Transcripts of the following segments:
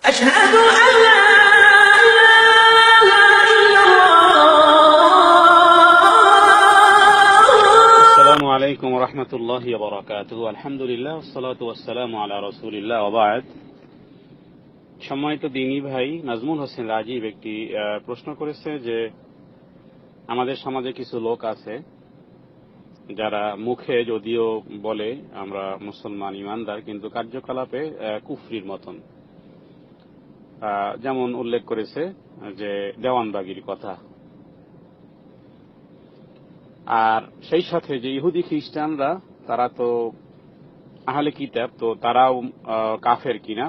أشهد أن لا إله إلا الله. السلام عليكم ورحمة الله وبركاته. الحمد لله والصلاة والسلام على رسول الله وبعد. সম্মানিত দ্বীনী ভাই নাজমুল হোসেন রাজীব একটি প্রশ্ন করেছে যে আমাদের সমাজে কিছু লোক আছে যারা মুখে যদিও বলে আমরা মুসলমান ইমানদার, কিন্তু কার্যকলাপে কুফরির মতন। যেমন উল্লেখ করেছে যে দেওয়ানবাগির কথা। আর সেই সাথে যে ইহুদি খ্রিস্টানরা তারা তো আহলে কিতাব, তো তারাও কাফের কিনা।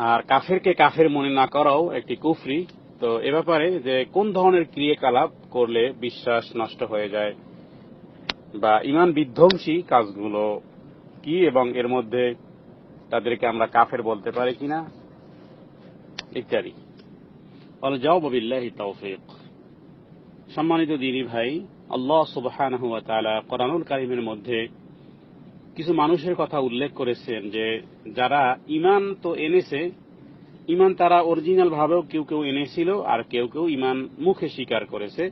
আর কাফেরকে কাফের মনে না করাও একটি কুফরি। তো এ ব্যাপারে যে কোন ধরনের ক্রিয়াকলাপ করলে বিশ্বাস নষ্ট হয়ে যায় বা ইমান বিধ্বংসী কাজগুলো কি, এবং এর মধ্যে তাদেরকে আমরা কাফের বলতে পারি কিনা ইত্যাদি। আল জাওয়াবু বিল্লাহি তাওফীক। সম্মানিত দ্বীনী ভাই, আল্লাহ সুবহানাহু ওয়া তাআলা কোরআনুল কারীমের মধ্যে কিছু মানুষের কথা উল্লেখ করেছেন যে যারা ঈমান তো এনেছে, ঈমান তারা অরিজিনাল ভাবেও কেউ কেউ এনেছিল, আর কেউ কেউ ঈমান মুখে স্বীকার করেছে,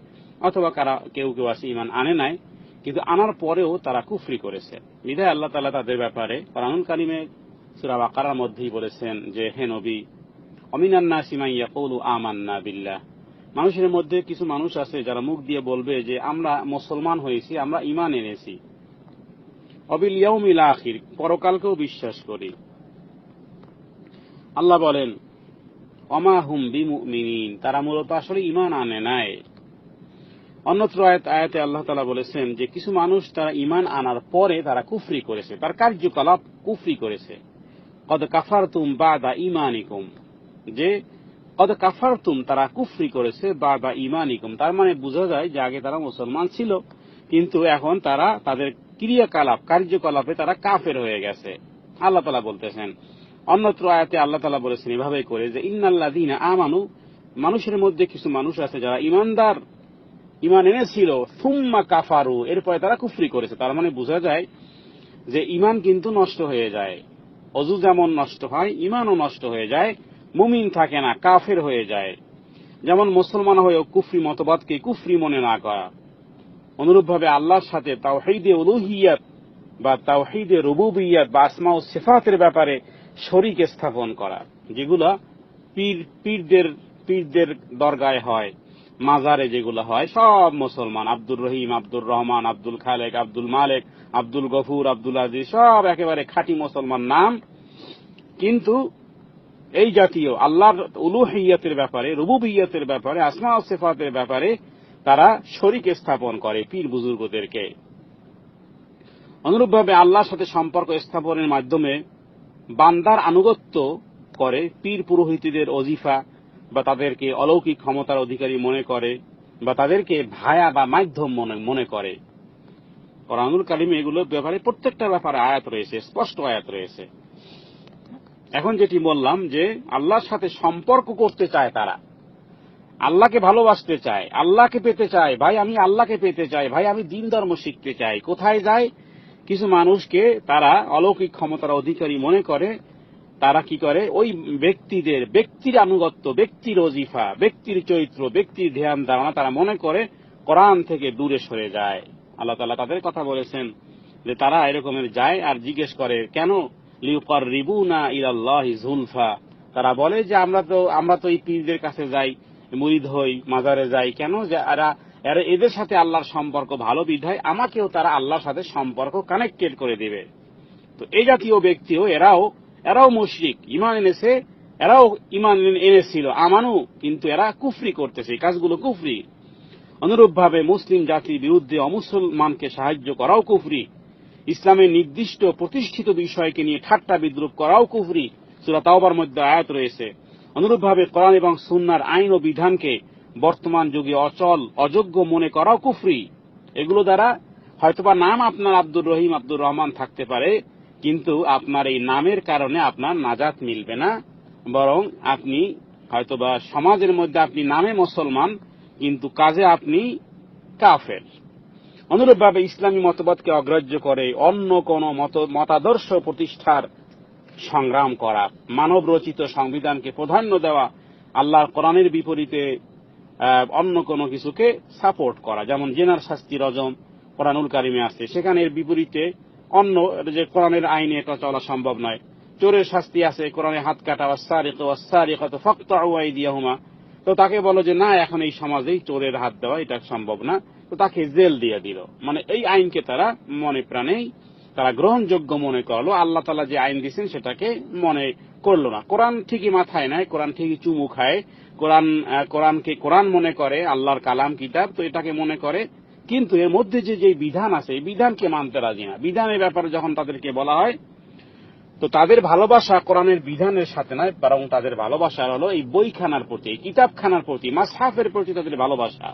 অথবা কেউ কেউ আছে ঈমান আনে নাই, কিন্তু আনার পরেও তারা কুফরি করেছে। বিধায় আল্লাহ তাআলা তাদের ব্যাপারে কোরআনুল কারীমে সূরা বাকারার মধ্যেই বলেছেন যে হে নবী, অমিনান নাসি মান ইয়াকুলু আমান্না বিল্লাহ, মানুষের মধ্যে কিছু মানুষ আছে যারা মুখ দিয়ে বলবে যে আমরা মুসলমান হয়েছি, আমরা ঈমান এনেছি, অবিল ইয়াউমিল আখির, পরকালকেও বিশ্বাস করি। আল্লাহ বলেন ওমা হুম বিমুমিনিন, তারা মূলত আসলে ঈমান আনে নাই। অন্যত্র আয়াতে আল্লাহ তাআলা বলেছেন যে কিছু মানুষ তারা ঈমান আনার পরে তারা কুফরি করেছে, তার কার্যকলাপ কুফরি করেছে। কদ কাফারতুম বাদা ঈমানিকুম, যে কদ কাফারতুম তারা কুফরি করেছে বাদা ঈমানিকুম, তার মানে বোঝা যায় যে আগে তারা মুসলমান ছিল, কিন্তু এখন তারা তাদের ক্রিয়াকলাপ কার্যকলাপে তারা কাফের হয়ে গেছে। আল্লাহ তাআলা বলতেছেন। অন্যত্র আয়াতে আল্লাহ তাআলা বলেছেন এভাবে করে যে ইন্নাল্লাযীনা আমানু, মানুষের মধ্যে কিছু মানুষ আছে যারা ইমানদার, ঈমান এনেছিল, সুম্মা কাফারু, এরপরে তারা কুফরি করেছে। তার মানে বোঝা যায় যে ঈমান কিন্তু নষ্ট হয়ে যায়। ওযু যেমন নষ্ট হয়, ঈমানও নষ্ট হয়ে যায়, মুমিন থাকে না, কাফের হয়ে যায়। যেমন মুসলমান হয়েও কুফরি মতবাদকে কুফরি মনে না করা, অনুরূপভাবে আল্লাহর সাথে তাওহীদে উলুহিয়াত বা তাওহীদে রুবুবিয়াত বা আসমা ও সিফাতের ব্যাপারে শরীক স্থাপন করা, যেগুলা পীরদের দরগায় হয়, মাজারে যেগুলো হয়, সব মুসলমান, আব্দুর রহিম, আব্দুর রহমান, আব্দুল খালেক, আব্দুল মালেক, আব্দুল গফুর, আব্দুল আজিজ, সব একেবারে খাঁটি মুসলমান নাম, কিন্তু এই জাতীয় আল্লাহর উলুহিয়াতের ব্যাপারে, রুবুবিয়াতের ব্যাপারে, আসমা ও সিফাতের ব্যাপারে তারা শরীক স্থাপন করে পীর বুজুর্গদেরকে। অনুরূপভাবে আল্লাহর সাথে সম্পর্ক স্থাপনের মাধ্যমে বান্দার আনুগত্য করে, পীর পুরোহিতদের ওজিফা বা তাদেরকে অলৌকিক ক্ষমতার অধিকারী মনে করে, বা তাদেরকে ভায়া বা মাধ্যম মনে করে। কোরআনুল কারীমে এগুলোর ব্যাপারে প্রত্যেকটা ব্যাপারে আয়াত রয়েছে, স্পষ্ট আয়াত রয়েছে। এখন যেটি বললাম যে আল্লাহর সাথে সম্পর্ক করতে চায়, তারা আল্লাহকে ভালোবাসতে চায়, আল্লাহকে পেতে চায়, ভাই আমি আল্লাহকে পেতে চাই, ভাই আমি দিন ধর্ম শিখতে চাই। কোথায় যায়? কিছু মানুষকে তারা অলৌকিক ক্ষমতার অধিকারী মনে করে, তারা কি করে? ওই ব্যক্তির আনুগত্য, ব্যক্তির ওজিফা, ব্যক্তির চরিত্র, ব্যক্তির ধ্যান ধারণা তারা মনে করে কোরআন থেকে দূরে সরে যায়। আল্লাহ তাআলা তাদের কথা বলেছেন যে তারা এরকমের যায় আর জিজ্ঞেস করে কেন? লিউকাররিবুনা ইলাল্লাহি যুলফা, তারা বলে যে আমরা তো এই পীরদের কাছে যাই, মুরিদ হই, মাজারে যাই, কেন? যে এদের সাথে আল্লাহর সম্পর্ক ভালো বিধায় আমাকেও তারা আল্লাহর সাথে সম্পর্ক কানেক্টেড করে দিবে। তো এই জাতীয় ব্যক্তিও এরাও মুশরিক, ঈমান এনেছে, এরাও ঈমান এনেছিল আমানু, কিন্তু এরা কুফরি করতেছে, এই কাজগুলো কুফরি। অনুরূপভাবে মুসলিম জাতির বিরুদ্ধে অমুসলমানকে সাহায্য করাও কুফরি, ইসলামের নির্দিষ্ট প্রতিষ্ঠিত বিষয়কে নিয়ে ঠাট্টা বিদ্রুপ করাও কুফরি। সূরা তাওবার মধ্যে আয়াত রয়েছে। অনুরূপভাবে কোরআন এবং সুন্নাহর আইন ও বিধানকে বর্তমান যুগে অচল, অযোগ্য মনে করাও কুফরি। এগুলো দ্বারা হয়তোবা নাম আপনার আব্দুর রহিম, আব্দুর রহমান থাকতে পারে, কিন্তু আপনার এই নামের কারণে আপনার নাজাত মিলবে না, বরং আপনি হয়তোবা সমাজের মধ্যে আপনি নামে মুসলমান, কিন্তু কাজে আপনি কাফের। অনুরূপভাবে ইসলামী মতবাদকে অগ্রাহ্য করে অন্য কোন মতাদর্শ প্রতিষ্ঠার সংগ্রাম করা, মানব রচিত সংবিধানকে প্রাধান্য দেওয়া, আল্লাহর কোরআনের বিপরীতে অন্য কোনো কিছুকে সাপোর্ট করা, যেমন জেনার শাস্তি রজম কোরআনুল কারিমে আছে, সেখানে এর বিপরীতে অন্য যে কোরআনের আইনে এটা চলা সম্ভব নয়। চোরের শাস্তি আছে কোরআনে হাত কাটা, ওয়াসসারিকু ওয়াসসারিকাতু ফাকতাউ আইদিয়াহুমা, তো তাকে বলো যে না, এখন এই সমাজেই চোরের হাত দেওয়া এটা সম্ভব না, তো তাকে জেল দিয়ে দিল। মানে এই আইনকে তারা মনে প্রাণেই তারা গ্রহণযোগ্য মনে করলো, আল্লাহ তাআলা যে আইন দিয়েছেন সেটাকে মনে করলো না। কোরআন ঠিকই মাথায় নেয়, কোরআন ঠিকই চুমু খায়, কোরআনকে কোরআন মনে করে, আল্লাহর কালাম কিতাব, তো এটাকে মনে করে, কিন্তু এর মধ্যে যে বিধান আছে এই বিধানকে মানতে রাজি না। বিধানের ব্যাপারে যখন তাদেরকে বলা হয়, তো তাদের ভালোবাসা কোরআনের বিধানের সাথে নয়, বরং তাদের ভালোবাসা হলো এই বইখানার প্রতি, কিতাবখানার প্রতি, মাসহাফের প্রতি তাদের ভালোবাসা।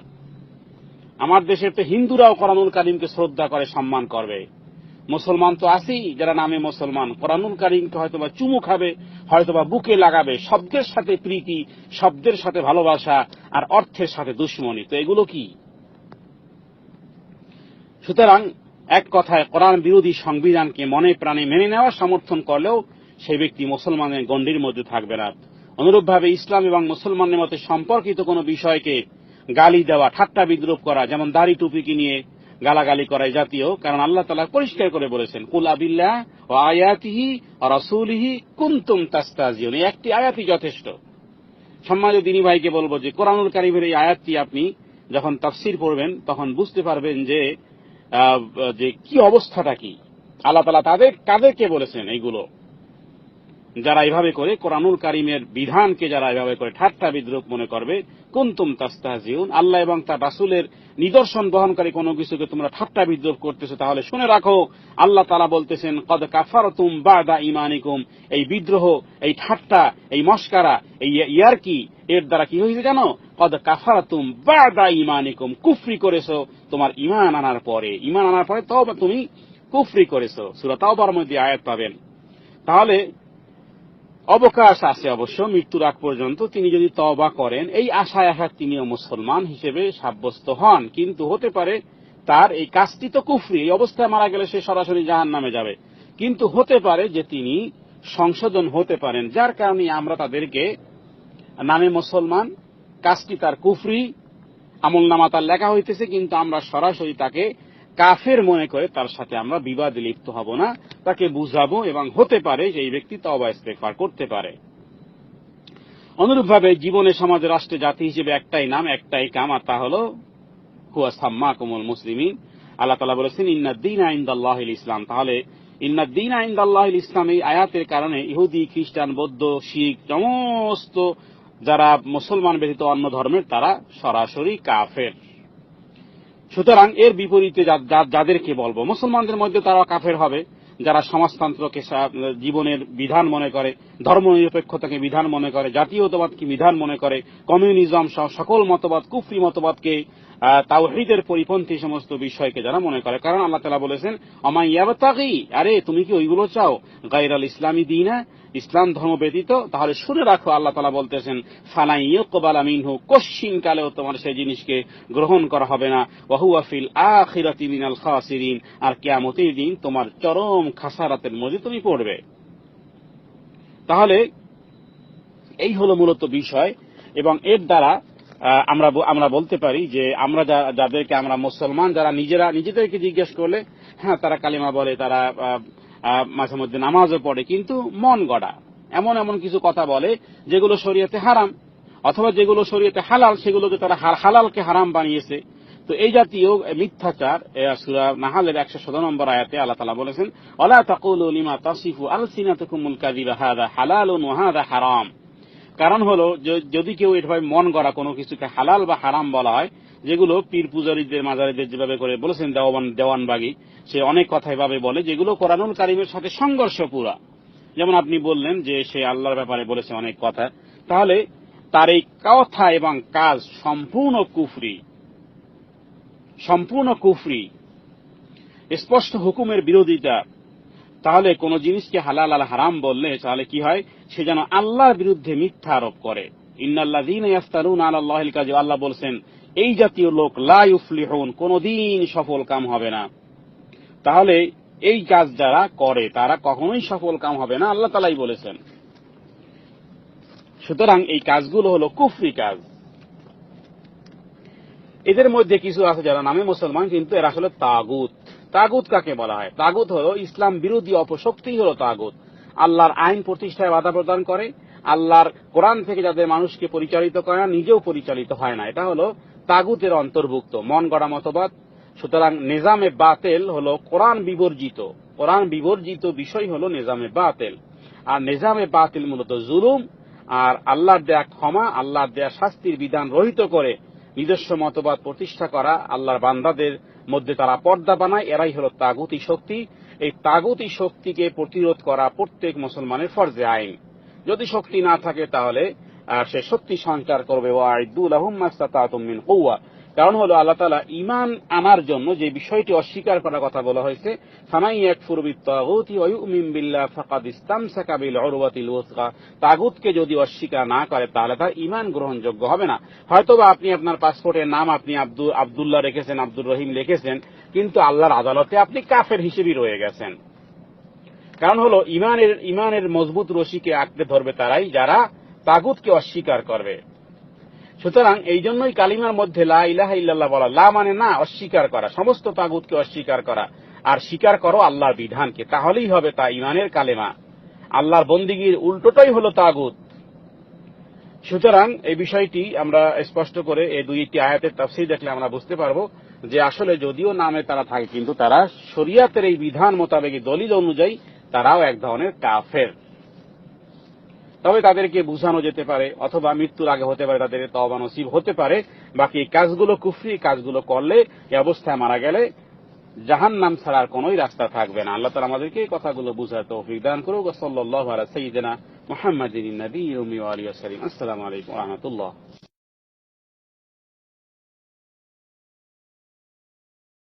আমার দেশের তো হিন্দুরাও কোরআনুল কারীমকে শ্রদ্ধা করে, সম্মান করবে। মুসলমান তো আছেই যারা নামে মুসলমান, কোরআনুল কারীমকে হয়তোবা চুমু খাবে, হয়তোবা বুকে লাগাবে, শব্দের সাথে প্রীতি, শব্দের সাথে ভালোবাসা, আর অর্থের সাথে দুশ্মনী। তো এগুলো কি? সুতরাং এক কথায় কোরআন বিরোধী সংবিধানকে মনে প্রাণে মেনে নেওয়া সমর্থন করলেও সেই ব্যক্তি মুসলমানের গণ্ডির মধ্যে থাকবে না। অনুরূপভাবে ইসলাম এবং মুসলমানের মধ্যে সম্পর্কিত কোনো বিষয়কে গালি দেওয়া, ঠাট্টা বিদ্রুপ করা, যেমন দাড়ি টুপিকে নিয়ে গালাগালি করা জাতীয়, কারণ আল্লাহ তাআলা পরিষ্কার করে বলেছেন, কুল আবিল্লাহ ওয়া আয়াতিহি ওয়া রাসূলিহি কুনতুম তাস্তাজিউন, একটি আয়াতই যথেষ্ট। সম্মানিত দ্বীনী ভাইকে বলবো যে কোরআনুল কারীমের এই আয়াতটি আপনি যখন তাফসীর পড়বেন তখন বুঝতে পারবেন যে কি অবস্থাটা কি। আল্লাহ তাআলা কাদেরকে বলেছেন এইগুলো, যারা এইভাবে করে কোরআনুল কারীমের বিধানকে যারা এইভাবে করে ঠাট্টা বিদ্রুপ মনে করবে। কুনতুম তাস্তাহজিউন, আল্লাহ এবং তার রাসূলের নিদর্শন বহনকারী কোনো কিছুকে তোমরা ঠাট্টা বিদ্রুপ করতেছো, তাহলে শুনে রাখো আল্লাহ তাআলা বলতেছেন, কদ কাফারতুম বাদা ঈমানিকুম, এই বিদ্রোহ, এই ঠাট্টা, এই মস্কারা, এই ইয়ারকি, এর দ্বারা কি হয়েছে জানো? কদ কাফারতুম বাদা ঈমানিকুম, কুফরি করেছো তোমার ঈমান আনার পরে। ঈমান আনার পরে তওবা, তুমি কুফরি করেছো। সূরা তাওবার মধ্যে আয়াত পাবেন। তাহলে অবকাশ আছে অবশ্য মৃত্যুর আগ পর্যন্ত, তিনি যদি তওবা করেন এই আশায় তিনিও মুসলমান হিসেবে সাব্যস্ত হন। কিন্তু হতে পারে তার এই কাজটি তো কুফরি, এই অবস্থায় মারা গেলে সে সরাসরি জাহান্নামে যাবে, কিন্তু হতে পারে যে তিনি সংশোধন হতে পারেন, যার কারণে আমরা তাদেরকে নামে মুসলমান, কাজটি তার কুফরি, আমলনামা তার লেখা হইতেছে, কিন্তু আমরা সরাসরি তাকে কাফের মনে করে তার সাথে আমরা বিবাদে লিপ্ত হব না, তাকে বুঝাবো, এবং হতে পারে যে এই ব্যক্তি তওবা ইস্তেগফার করতে পারে। অনুরূপভাবে জীবনে, সমাজে, রাষ্ট্রে, জাতি হিসেবে একটাই নাম, একটাই কাম, আর তা হল হুয়া সাম্মাকুমুল মুসলিমিন। আল্লাহ তাআলা বলেছেন ইন্নাদ-দীনা ইনদাল্লাহিল ইসলাম। তাহলে ইন্নাদ-দীনা ইনদাল্লাহিল ইসলাম এই আয়াতের কারণে ইহুদি, খ্রিস্টান, বৌদ্ধ, শিখ, সমস্ত যারা মুসলমান ব্যতীত অন্য ধর্মের, তারা সরাসরি কাফের। সুতরাং এর বিপরীতে যাদেরকে বলবো, মুসলমানদের মধ্যে তারা কাফের হবে যারা সমাজতন্ত্রকে জীবনের বিধান মনে করে, ধর্মনিরপেক্ষতাকে বিধান মনে করে, জাতীয়তাবাদকে বিধান মনে করে, কমিউনিজম সহ সকল মতবাদ, কুফরি মতবাদকে, তাওহীদের পরিপন্থী সমস্ত বিষয়কে যারা মনে করে। কারণ আল্লাহ তাআলা বলেছেন, আমা ইয়াবতাগি, আরে তুমি কি ওইগুলো চাও, গায়রাল ইসলামি দীনা, ইসলাম ধর্ম ব্যতীত, তাহলে শুনে রাখো আল্লাহ তাআলা বলতেছেন, ফালা ইউকবালা মিনহু, কশিন কালেও তোমার সেই জিনিসকে গ্রহণ করা হবে না, ওয়া হুয়া ফিল আখিরাতি মিনাল খাসিরিন, আর কিয়ামতের দিন তোমার চরম খাসারাতের মধ্যে তুমি পড়বে। তাহলে এই হলো মূলত বিষয়, এবং এর দ্বারা আমরা বলতে পারি যে আমরা যাদেরকে আমরা মুসলমান, যারা নিজেদেরকে জিজ্ঞেস করলে হ্যাঁ তারা কালিমা বলে, তারা মাঝে মধ্যে নামাজও পড়ে, কিন্তু মন গড়া এমন কিছু কথা বলে যেগুলো শরীয়তে হারাম, অথবা যেগুলো শরীয়তে হালাল সেগুলোকে তারা হালালকে হারাম বানিয়েছে। তো এই জাতীয় মিথ্যাচার সূরা নাহলের 117 নম্বর আয়াতে আল্লাহ তাআলা বলেছেন, ওয়ালা তাকুলু লিমা তাসিফু আলসিনাতুকুমুল কাযিবা হাযা হালালুন ওয়া হাযা হারাম। কারণ হলো যদি কেউ এভাবে মন গড়া কোনো কিছুকে হালাল বা হারাম বলা হয়, যেগুলো পীর পূজারীদের, মাজারিদের যেভাবে করে বলেছেন দেওয়ানবাগী, সে অনেক কথা এভাবে বলে যেগুলো কোরআনুল কারীমের সাথে সংঘর্ষ পুরা। যেমন আপনি বললেন যে সে আল্লাহর ব্যাপারে বলেছে অনেক কথা, তাহলে তার এই কথা এবং কাজ সম্পূর্ণ কুফরি, স্পষ্ট হুকুমের বিরোধিতা। তাহলে কোন জিনিসকে হালাল আর হারাম বললে তাহলে কি হয়, সে যেন আল্লাহর বিরুদ্ধে মিথ্যা আরোপ করে। ইন্নাল্লাযীনা ইফতারুনা আলাল্লাহিল কাযিব, আল্লাহ বলছেন এই জাতীয় লোক লা ইউফলিহুন, কোনদিন সফল কাম হবে না। তাহলে এই কাজ যারা করে তারা কখনোই সফল কাম হবে না, আল্লাহ তাআলাই বলেছেন। সুতরাং এই কাজগুলো হলো কুফরি কাজ। এদের মধ্যে কিছু আছে যারা নামে মুসলমান কিন্তু এরা আসলে তাগুত। তাগুত কাকে বলা হয়? তাগুত হলো ইসলাম বিরোধী অপশক্তি, হলো তাগুত। আল্লাহর আইন প্রতিষ্ঠায় বাধা প্রদান করে, আল্লাহর কোরআন থেকে যাদের মানুষকে পরিচালিত করে না, নিজেও পরিচালিত হয় না, এটা হলো তাগুতের অন্তর্ভুক্ত, মন গড়া মতবাদ। সুতরাং নিজামে বাতেল হলো কোরআন বিবর্জিত, কোরআন বিবর্জিত বিষয় হলো নিজামে বাতেল। আর নিজামে বাতিল মূলত জুলুম আর আল্লাহর দেয়া ক্ষমা, আল্লাহর দেয়া শাস্তির বিধান রহিত করে নিজস্ব মতবাদ প্রতিষ্ঠা করা, আল্লাহর বান্দাদের মধ্যে তারা পর্দা বানায়, এরাই হলো তাগুতি শক্তি। এই তাগুতি শক্তিকে প্রতিরোধ করা প্রত্যেক মুসলমানের ফরজে আইন। যদি শক্তি না থাকে তাহলে সে শক্তি সঞ্চার করবে। ওয়াইদু লাহুম মাসতাতাতুম মিন কুওয়া, কারণ হলো আল্লাহ তাআলা ঈমান আনার জন্য যে বিষয়টি অস্বীকার করার কথা বলা হয়েছে, ফামান ইয়াকফুর বিত-তাগুতি ওয়া ইউমিন বিল্লাহ ফাকাদ ইসতামসাকা বিল উরওয়াতিল ওয়াসকা, তাগুতকে যদি অস্বীকার না করে তাহলে তার ঈমান গ্রহণযোগ্য হবে না। হয়তোবা আপনি আপনার পাসপোর্টের নাম আপনি আব্দুল্লাহ রেখেছেন, আব্দুর রহিম লিখেছেন, কিন্তু আল্লাহর আদালতে আপনি কাফের হিসেবেই রয়ে গেছেন। কারণ হলো ঈমানের মজবুত রশিকে আঁকড়ে ধরবে তারাই যারা তাগুতকে অস্বীকার করবে। সুতরাং এই জন্যই কালিমার মধ্যে লা ইলাহা ইল্লাল্লাহ বলা, লা মানে না, অস্বীকার করা, সমস্ত তাগুতকে অস্বীকার করা, আর স্বীকার করো আল্লাহর বিধানকে, তাহলেই হবে তা ঈমানের কালেমা। আল্লাহর বন্দিগির উল্টোটাই হলো তাগুত। সুতরাং এই বিষয়টি আমরা স্পষ্ট করে এই দুইটি আয়াতের তাফসীর দেখলে আমরা বুঝতে পারবো যে আসলে যদিও নামে তারা থাকে কিন্তু তারা শরীয়তের এই বিধান মোতাবেক দলিল অনুযায়ী তারাও এক ধরনের কাফের। তবে তাদেরকে বুঝানো যেতে পারে, অথবা মৃত্যুর আগে হতে পারে তাদের তওবা নসিব হতে পারে। বাকি এই কাজগুলো কুফরি, কাজগুলো করলে এই অবস্থায় মারা গেলে জাহান্নাম ছাড়ার কোনোই রাস্তা থাকবে না। আল্লাহ তাআলা আমাদেরকে এই কথাগুলো বুঝার তৌফিক দান করুক। সাল্লাল্লাহু আলা সাইয়্যিদিনা মুহাম্মাদিন নবিয়্যিল উম্মি ওয়া আলিহি ওয়া সাল্লাম। আসসালামু আলাইকুম ওয়া রাহমাতুল্লাহ।